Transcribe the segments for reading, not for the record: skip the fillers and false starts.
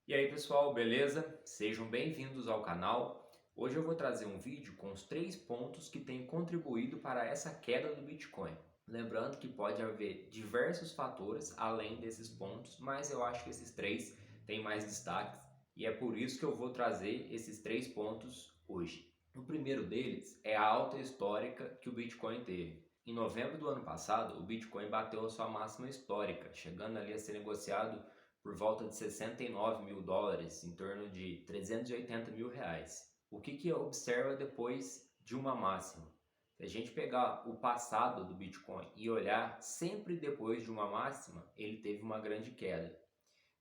E aí pessoal, beleza? Sejam bem-vindos ao canal. Hoje eu vou trazer um vídeo com os 3 pontos que têm contribuído para essa queda do Bitcoin. Lembrando que pode haver diversos fatores além desses pontos, mas eu acho que esses três têm mais destaque e é por isso que eu vou trazer esses 3 pontos hoje. O primeiro deles é a alta histórica que o Bitcoin teve. Em novembro do ano passado, o Bitcoin bateu a sua máxima histórica, chegando ali a ser negociado por volta de 69 mil dólares, em torno de 380 mil reais. O que observa depois de uma máxima? Se a gente pegar o passado do Bitcoin e olhar sempre depois de uma máxima, ele teve uma grande queda.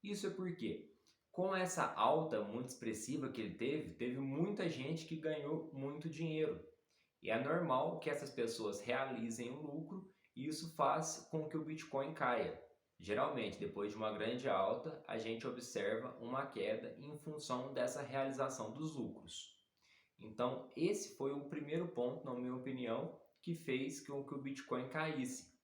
Isso é porque, com essa alta muito expressiva que ele teve muita gente que ganhou muito dinheiro. E é normal que essas pessoas realizem o lucro e isso faz com que o Bitcoin caia. Geralmente, depois de uma grande alta, a gente observa uma queda em função dessa realização dos lucros. Então, esse foi o primeiro ponto, na minha opinião, que fez com que o Bitcoin caísse.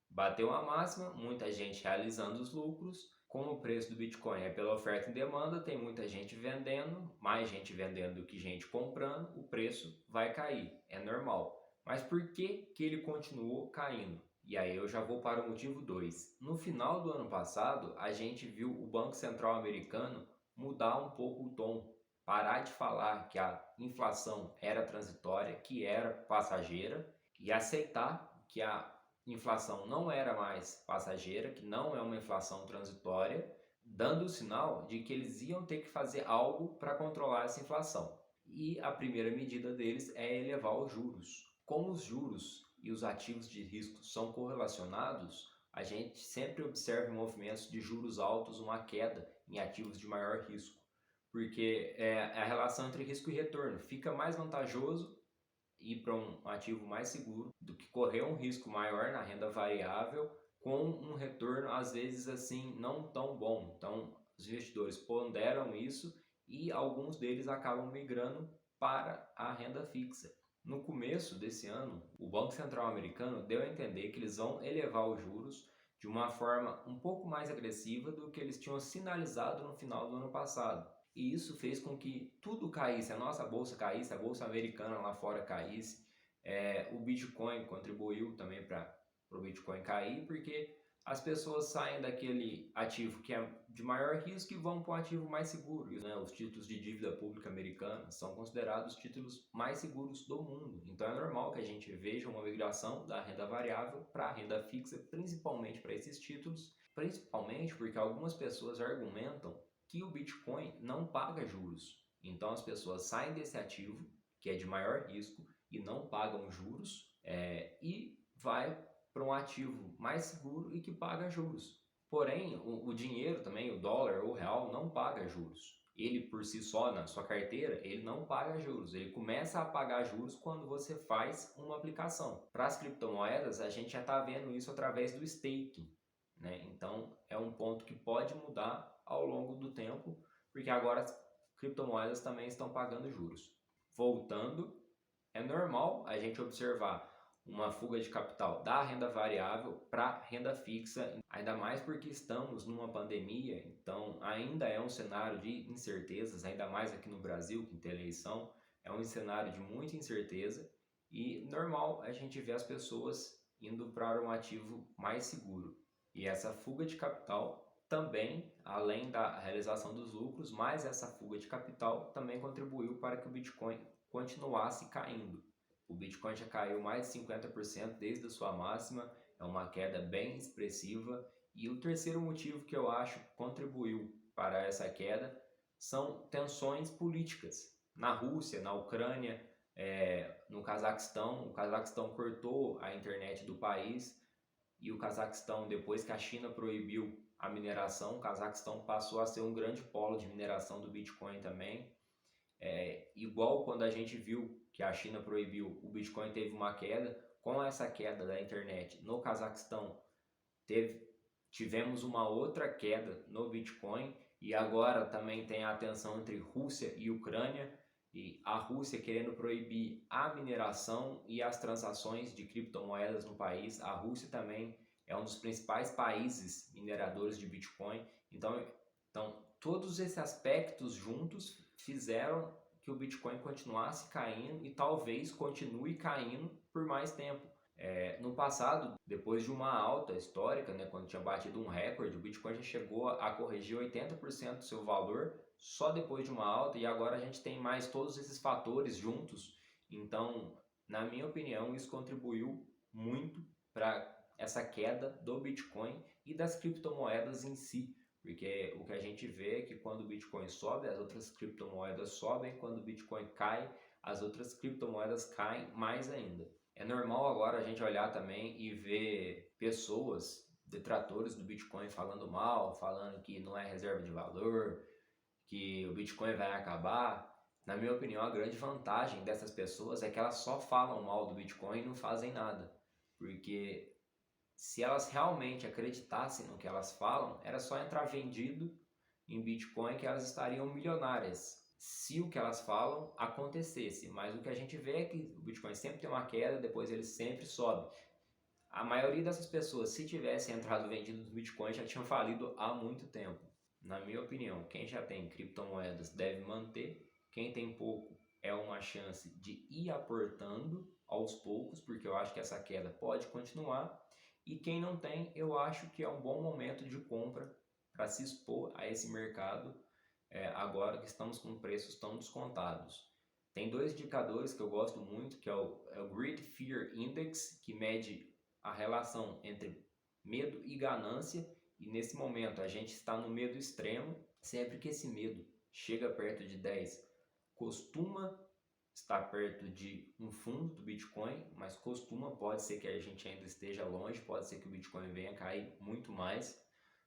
Bateu a máxima, muita gente realizando os lucros. Como o preço do Bitcoin é pela oferta e demanda, tem muita gente vendendo, mais gente vendendo do que gente comprando, o preço vai cair, é normal. Mas por que ele continuou caindo? E aí eu já vou para o motivo 2. No final do ano passado, a gente viu o Banco Central americano mudar um pouco o tom, parar de falar que a inflação era transitória, que era passageira, e aceitar que a inflação não era mais passageira, que não é uma inflação transitória, dando o sinal de que eles iam ter que fazer algo para controlar essa inflação. E a primeira medida deles é elevar os juros. Como os juros e os ativos de risco são correlacionados, a gente sempre observa em movimentos de juros altos uma queda em ativos de maior risco, porque é a relação entre risco e retorno fica mais vantajoso ir para um ativo mais seguro do que correr um risco maior na renda variável com um retorno às vezes assim não tão bom. Então, os investidores ponderam isso e alguns deles acabam migrando para a renda fixa. No começo desse ano, o Banco Central americano deu a entender que eles vão elevar os juros de uma forma um pouco mais agressiva do que eles tinham sinalizado no final do ano passado. E isso fez com que tudo caísse, a nossa bolsa caísse, a bolsa americana lá fora caísse, o Bitcoin contribuiu também para o Bitcoin cair, porque as pessoas saem daquele ativo que é de maior risco e vão para um ativo mais seguro. Né? Os títulos de dívida pública americana são considerados os títulos mais seguros do mundo. Então é normal que a gente veja uma migração da renda variável para a renda fixa, principalmente para esses títulos, principalmente porque algumas pessoas argumentam que o Bitcoin não paga juros. Então as pessoas saem desse ativo, que é de maior risco, e não pagam juros, e vai para um ativo mais seguro e que paga juros. Porém, o dinheiro também, o dólar ou o real, não paga juros. Ele por si só, na sua carteira, ele não paga juros. Ele começa a pagar juros quando você faz uma aplicação. Para as criptomoedas, a gente já está vendo isso através do staking. Né? Então é um ponto que pode mudar ao longo do tempo, porque agora as criptomoedas também estão pagando juros. Voltando, é normal a gente observar uma fuga de capital da renda variável para renda fixa, ainda mais porque estamos numa pandemia, então ainda é um cenário de incertezas, ainda mais aqui no Brasil, que tem eleição, é um cenário de muita incerteza e normal a gente ver as pessoas indo para um ativo mais seguro. E essa fuga de capital também, além da realização dos lucros, mais essa fuga de capital também contribuiu para que o Bitcoin continuasse caindo. O Bitcoin já caiu mais de 50% desde a sua máxima, é uma queda bem expressiva. E o terceiro motivo que eu acho que contribuiu para essa queda são tensões políticas. Na Rússia, na Ucrânia, no Cazaquistão, o Cazaquistão cortou a internet do país e o Cazaquistão, depois que a China proibiu a mineração, o Cazaquistão passou a ser um grande polo de mineração do Bitcoin também. Igual quando a gente viu que a China proibiu, o Bitcoin teve uma queda. Com essa queda da internet no Cazaquistão, tivemos uma outra queda no Bitcoin e agora também tem a tensão entre Rússia e Ucrânia e a Rússia querendo proibir a mineração e as transações de criptomoedas no país. A Rússia também é um dos principais países mineradores de Bitcoin, então todos esses aspectos juntos fizeram que o Bitcoin continuasse caindo e talvez continue caindo por mais tempo. No passado, depois de uma alta histórica, né, quando tinha batido um recorde, o Bitcoin já chegou a corrigir 80% do seu valor só depois de uma alta, e agora a gente tem mais todos esses fatores juntos. Então, na minha opinião, isso contribuiu muito para essa queda do Bitcoin e das criptomoedas em si. Porque o que a gente vê é que quando o Bitcoin sobe, as outras criptomoedas sobem, quando o Bitcoin cai, as outras criptomoedas caem mais ainda. É normal agora a gente olhar também e ver pessoas, detratores do Bitcoin, falando mal, falando que não é reserva de valor, que o Bitcoin vai acabar. Na minha opinião, a grande vantagem dessas pessoas é que elas só falam mal do Bitcoin e não fazem nada. Porque se elas realmente acreditassem no que elas falam, era só entrar vendido em Bitcoin que elas estariam milionárias, se o que elas falam acontecesse. Mas o que a gente vê é que o Bitcoin sempre tem uma queda, depois ele sempre sobe. A maioria dessas pessoas, se tivessem entrado vendido no Bitcoin, já tinham falido há muito tempo. Na minha opinião, quem já tem criptomoedas deve manter, quem tem pouco é uma chance de ir aportando aos poucos, porque eu acho que essa queda pode continuar. E quem não tem, eu acho que é um bom momento de compra para se expor a esse mercado, agora que estamos com preços tão descontados. Tem dois indicadores que eu gosto muito, que é o Greed Fear Index, que mede a relação entre medo e ganância, e nesse momento a gente está no medo extremo. Sempre que esse medo chega perto de 10, costuma estar perto de um fundo do Bitcoin, mas pode ser que a gente ainda esteja longe, pode ser que o Bitcoin venha cair muito mais,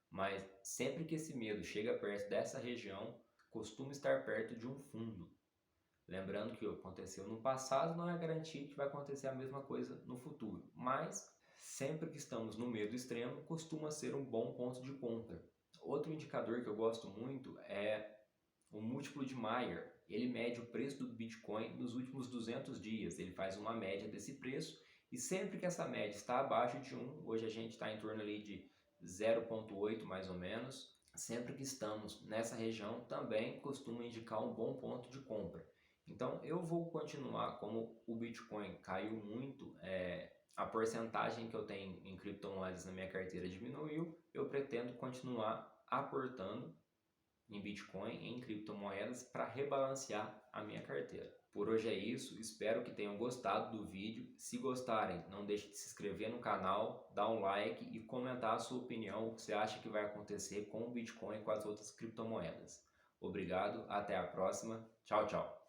mas sempre que esse medo chega perto dessa região, costuma estar perto de um fundo. Lembrando que o que aconteceu no passado não é garantia que vai acontecer a mesma coisa no futuro, mas sempre que estamos no medo extremo, costuma ser um bom ponto de compra. Outro indicador que eu gosto muito é o múltiplo de Mayer. Ele mede o preço do Bitcoin nos últimos 200 dias, ele faz uma média desse preço, e sempre que essa média está abaixo de 1, hoje a gente está em torno ali de 0,8 mais ou menos, sempre que estamos nessa região também costuma indicar um bom ponto de compra. Então eu vou continuar, como o Bitcoin caiu muito, a porcentagem que eu tenho em criptomoedas na minha carteira diminuiu, eu pretendo continuar aportando em Bitcoin, em criptomoedas, para rebalancear a minha carteira. Por hoje é isso, espero que tenham gostado do vídeo. Se gostarem, não deixe de se inscrever no canal, dar um like e comentar a sua opinião, o que você acha que vai acontecer com o Bitcoin e com as outras criptomoedas. Obrigado, até a próxima, tchau, tchau!